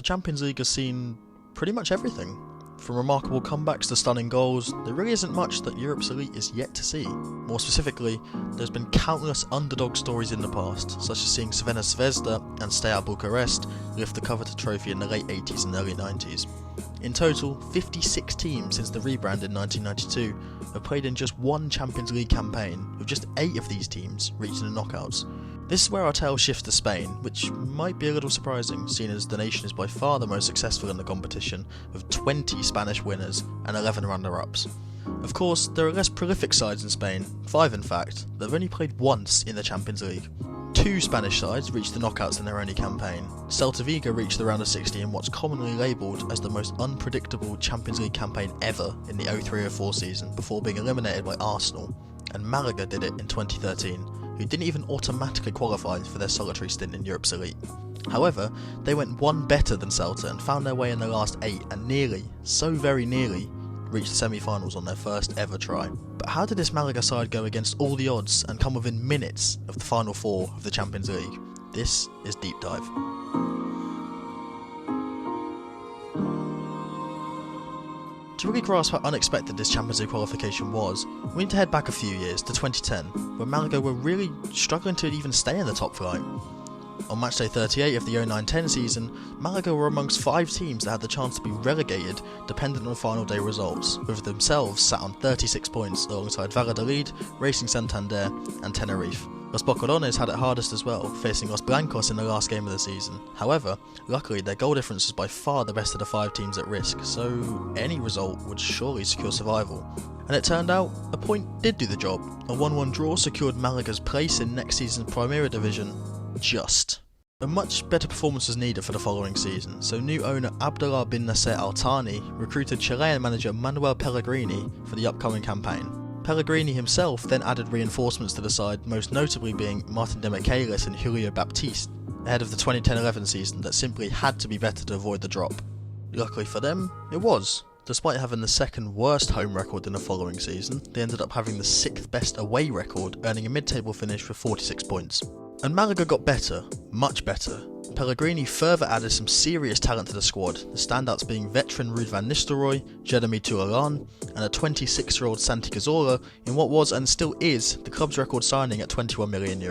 Champions League has seen pretty much everything. From remarkable comebacks to stunning goals, there really isn't much that Europe's elite is yet to see. More specifically, there's been countless underdog stories in the past, such as seeing Crvena Zvezda and Steaua Bucharest lift the coveted trophy in the late 80s and early 90s. In total, 56 teams since the rebrand in 1992 have played in just one Champions League campaign, with just 8 of these teams reaching the knockouts. This is where our tale shifts to Spain, which might be a little surprising, seeing as the nation is by far the most successful in the competition, with 20 Spanish winners and 11 runner-ups. Of course, there are less prolific sides in Spain, 5 in fact, that have only played once in the Champions League. 2 Spanish sides reached the knockouts in their only campaign. Celta Vigo reached the round of 16 in what's commonly labelled as the most unpredictable Champions League campaign ever in the 03-04 season, before being eliminated by Arsenal, and Malaga did it in 2013. Who didn't even automatically qualify for their solitary stint in Europe's elite. However, they went one better than Celta and found their way in the last 8 and nearly, so very nearly, reached the semi-finals on their first ever try. But how did this Malaga side go against all the odds and come within minutes of the final 4 of the Champions League? This is Deep Dive. To really grasp how unexpected this Champions League qualification was, we need to head back a few years to 2010, where Malaga were really struggling to even stay in the top flight. On matchday 38 of the 09-10 season, Malaga were amongst 5 teams that had the chance to be relegated dependent on final day results, with themselves sat on 36 points alongside Valladolid, Racing Santander and Tenerife. Los Boquerones had it hardest as well, facing Los Blancos in the last game of the season. However, luckily their goal difference was by far the best of the 5 teams at risk, so any result would surely secure survival. And it turned out, a point did do the job. A 1-1 draw secured Malaga's place in next season's Primera Division, just. A much better performance was needed for the following season, so new owner Abdullah bin Nasser Al Thani recruited Chilean manager Manuel Pellegrini for the upcoming campaign. Pellegrini himself then added reinforcements to the side, most notably being Martin Demichelis and Julio Baptiste, ahead of the 2010-11 season that simply had to be better to avoid the drop. Luckily for them, it was. Despite having the second worst home record in the following season, they ended up having the 6th best away record, earning a mid-table finish with 46 points. And Malaga got better, much better. Pellegrini further added some serious talent to the squad, the standouts being veteran Ruud van Nistelrooy, Jeremy Toulalan, and a 26-year-old Santi Cazorla in what was and still is the club's record signing at €21 million.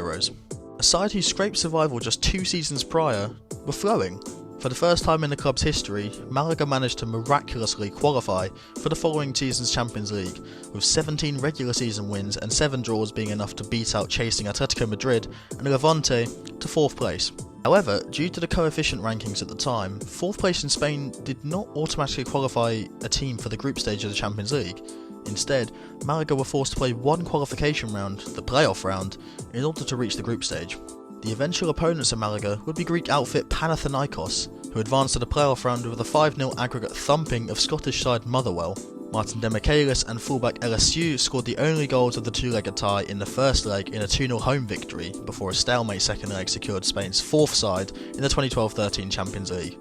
A side who scraped survival just 2 seasons prior were flowing. For the first time in the club's history, Malaga managed to miraculously qualify for the following season's Champions League, with 17 regular season wins and 7 draws being enough to beat out chasing Atletico Madrid and Levante to 4th place. However, due to the coefficient rankings at the time, 4th place in Spain did not automatically qualify a team for the group stage of the Champions League. Instead, Malaga were forced to play one qualification round, the playoff round, in order to reach the group stage. The eventual opponents of Malaga would be Greek outfit Panathinaikos, who advanced to the playoff round with a 5-0 aggregate thumping of Scottish side Motherwell. Martin Demichelis and fullback LSU scored the only goals of the 2-legged tie in the first leg in a 2-0 home victory, before a stalemate second leg secured Spain's 4th side in the 2012-13 Champions League.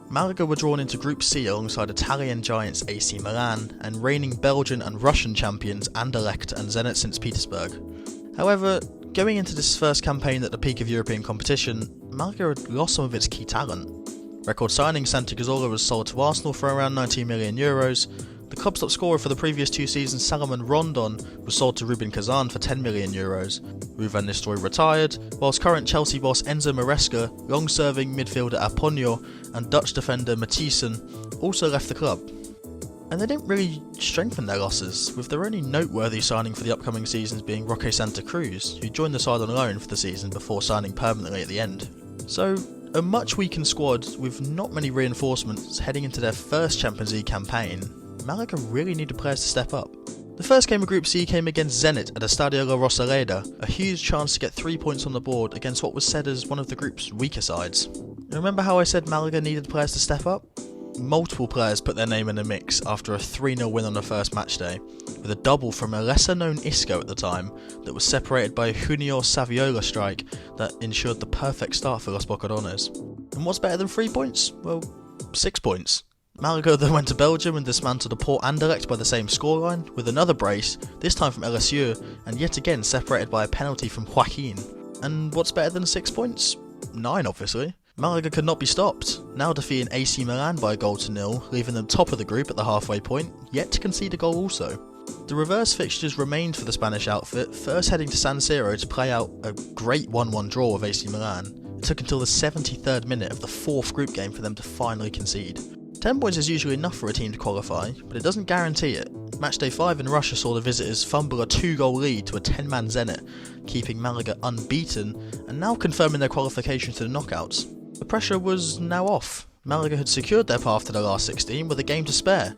Malaga were drawn into Group C alongside Italian giants AC Milan and reigning Belgian and Russian champions Anderlecht and Zenit St. Petersburg. However, going into this first campaign at the peak of European competition, Malaga had lost some of its key talent. Record signing Santi Cazorla was sold to Arsenal for around €19 million. The club's top scorer for the previous 2 seasons, Salomon Rondon, was sold to Rubin Kazan for €10 million. Ruud van Nistelrooy retired, whilst current Chelsea boss Enzo Maresca, long-serving midfielder Aponio, and Dutch defender Matthijssen also left the club. And they didn't really strengthen their losses, with their only noteworthy signing for the upcoming seasons being Roque Santa Cruz, who joined the side on loan for the season before signing permanently at the end. So, a much weakened squad with not many reinforcements heading into their first Champions League campaign, Malaga really needed players to step up. The first game of Group C came against Zenit at Estadio La Rosaleda, a huge chance to get 3 points on the board against what was said as one of the group's weaker sides. Remember how I said Malaga needed players to step up? Multiple players put their name in the mix after a 3-0 win on the first match day, with a double from a lesser known Isco at the time that was separated by a Junior Saviola strike that ensured the perfect start for Los Boquerones. And what's better than 3 points? Well, 6 points. Malaga then went to Belgium and dismantled the Port Anderlecht by the same scoreline, with another brace, this time from LSU, and yet again separated by a penalty from Joaquin. And what's better than 6 points? 9 obviously. Malaga could not be stopped, now defeating AC Milan by a goal to nil, leaving them top of the group at the halfway point, yet to concede a goal also. The reverse fixtures remained for the Spanish outfit, first heading to San Siro to play out a great 1-1 draw with AC Milan. It took until the 73rd minute of the 4th group game for them to finally concede. 10 points is usually enough for a team to qualify, but it doesn't guarantee it. Matchday 5 in Russia saw the visitors fumble a 2-goal lead to a 10-man Zenit, keeping Malaga unbeaten and now confirming their qualification to the knockouts. The pressure was now off. Malaga had secured their path to the last 16 with a game to spare.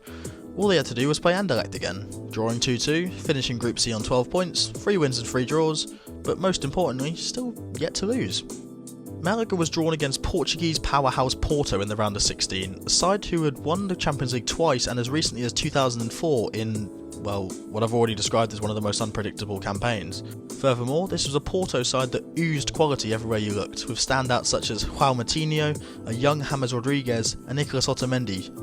All they had to do was play Anderlecht again, drawing 2-2, finishing Group C on 12 points, 3 wins and 3 draws, but most importantly, still yet to lose. Malaga was drawn against Portuguese powerhouse Porto in the round of 16, a side who had won the Champions League twice and as recently as 2004 in, well, what I've already described as one of the most unpredictable campaigns. Furthermore, this was a Porto side that oozed quality everywhere you looked, with standouts such as João Moutinho, a young James Rodriguez and Nicolas Otamendi.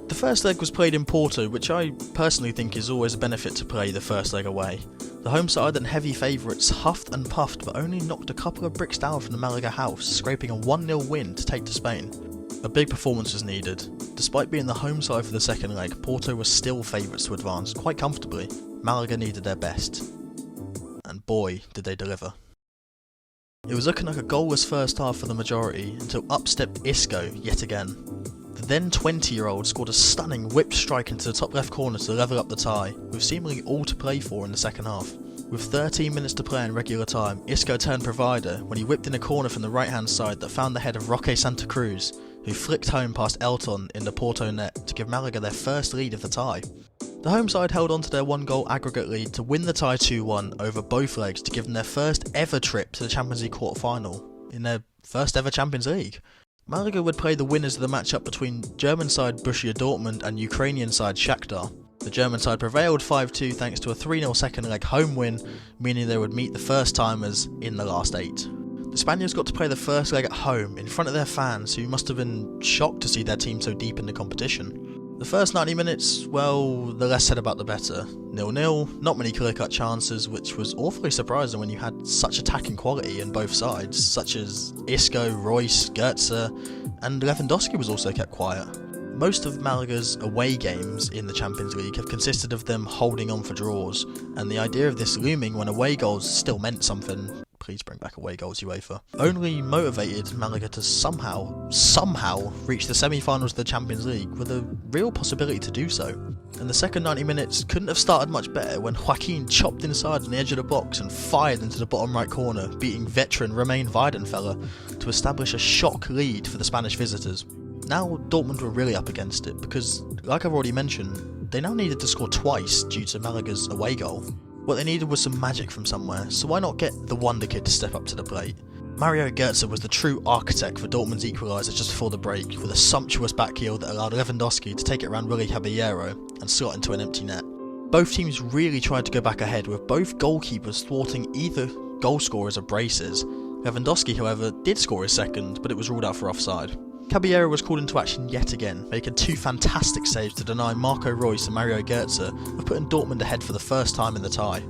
The first leg was played in Porto, which I personally think is always a benefit to play the first leg away. The home side and heavy favourites huffed and puffed but only knocked a couple of bricks down from the Malaga house, scraping a 1-0 win to take to Spain. A big performance was needed. Despite being the home side for the second leg, Porto was still favourites to advance quite comfortably. Malaga needed their best. And boy, did they deliver. It was looking like a goalless first half for the majority until up stepped Isco yet again. The then 20-year-old scored a stunning whipped strike into the top left corner to level up the tie, with seemingly all to play for in the second half. With 13 minutes to play in regular time, Isco turned provider when he whipped in a corner from the right hand side that found the head of Roque Santa Cruz, who flicked home past Elton in the Porto net to give Malaga their first lead of the tie. The home side held on to their 1-goal aggregate lead to win the tie 2-1 over both legs to give them their first ever trip to the Champions League quarter-final, in their first ever Champions League. Malaga would play the winners of the matchup between German side Borussia Dortmund and Ukrainian side Shakhtar. The German side prevailed 5-2 thanks to a 3-0 second leg home win, meaning they would meet the first timers in the last 8. The Spaniards got to play the first leg at home in front of their fans, who must have been shocked to see their team so deep in the competition. The first 90 minutes, well, the less said about the better. 0-0, not many clear-cut chances, which was awfully surprising when you had such attacking quality in both sides, such as Isco, Royce, Goetze, and Lewandowski was also kept quiet. Most of Malaga's away games in the Champions League have consisted of them holding on for draws, and the idea of this looming when away goals still meant something, please bring back away goals UEFA, only motivated Malaga to somehow reach the semi-finals of the Champions League with a real possibility to do so. And the second 90 minutes couldn't have started much better when Joaquin chopped inside on the edge of the box and fired into the bottom right corner, beating veteran Romain Weidenfeller to establish a shock lead for the Spanish visitors. Now Dortmund were really up against it because, like I've already mentioned, they now needed to score twice due to Malaga's away goal. What they needed was some magic from somewhere, so why not get the wonder kid to step up to the plate? Mario Goetze was the true architect for Dortmund's equaliser just before the break, with a sumptuous back heel that allowed Lewandowski to take it around Willy Caballero and slot into an empty net. Both teams really tried to go back ahead, with both goalkeepers thwarting either goal scorers of braces. Lewandowski, however, did score his second, but it was ruled out for offside. Caballero was called into action yet again, making 2 fantastic saves to deny Marco Reus and Mario Goetze of putting Dortmund ahead for the first time in the tie.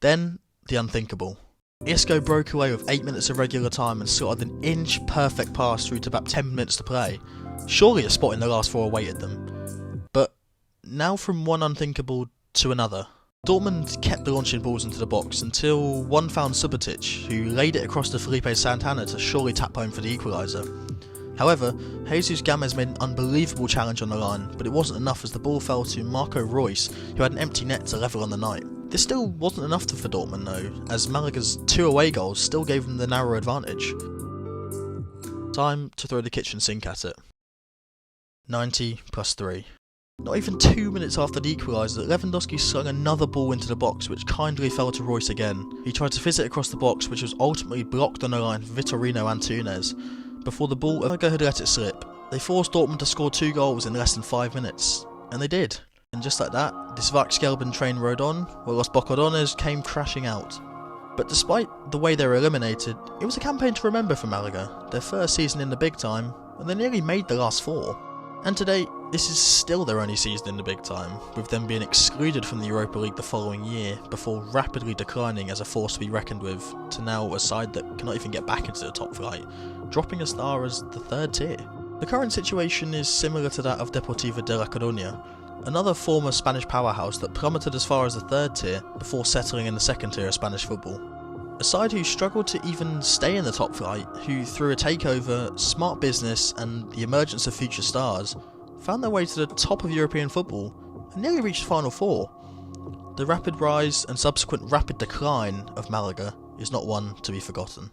Then, the unthinkable. Isco broke away with 8 minutes of regular time and slotted an inch-perfect pass through to about 10 minutes to play. Surely a spot in the last 4 awaited them. But now from one unthinkable to another. Dortmund kept launching balls into the box until one found Subotic, who laid it across to Felipe Santana to surely tap home for the equaliser. However, Jesus Gomez made an unbelievable challenge on the line, but it wasn't enough as the ball fell to Marco Reus, who had an empty net to level on the night. This still wasn't enough for Dortmund though, as Malaga's 2 away goals still gave them the narrow advantage. Time to throw the kitchen sink at it. 90 plus 3. Not even 2 minutes after the equaliser, Lewandowski slung another ball into the box, which kindly fell to Reus again. He tried to fizz it across the box, which was ultimately blocked on the line for Vitorino Antunes. Before the ball Malaga had let it slip, they forced Dortmund to score 2 goals in less than 5 minutes. And they did. And just like that, this Vaxgelben train rode on, while Los Bocodones came crashing out. But despite the way they were eliminated, it was a campaign to remember for Malaga, their first season in the big time, and they nearly made the last 4. And today, this is still their only season in the big time, with them being excluded from the Europa League the following year, before rapidly declining as a force to be reckoned with, to now a side that cannot even get back into the top flight, dropping as far as the 3rd tier. The current situation is similar to that of Deportivo de la Coruña, another former Spanish powerhouse that plummeted as far as the 3rd tier before settling in the 2nd tier of Spanish football. A side who struggled to even stay in the top flight, who through a takeover, smart business and the emergence of future stars, found their way to the top of European football and nearly reached Final Four. The rapid rise and subsequent rapid decline of Malaga is not one to be forgotten.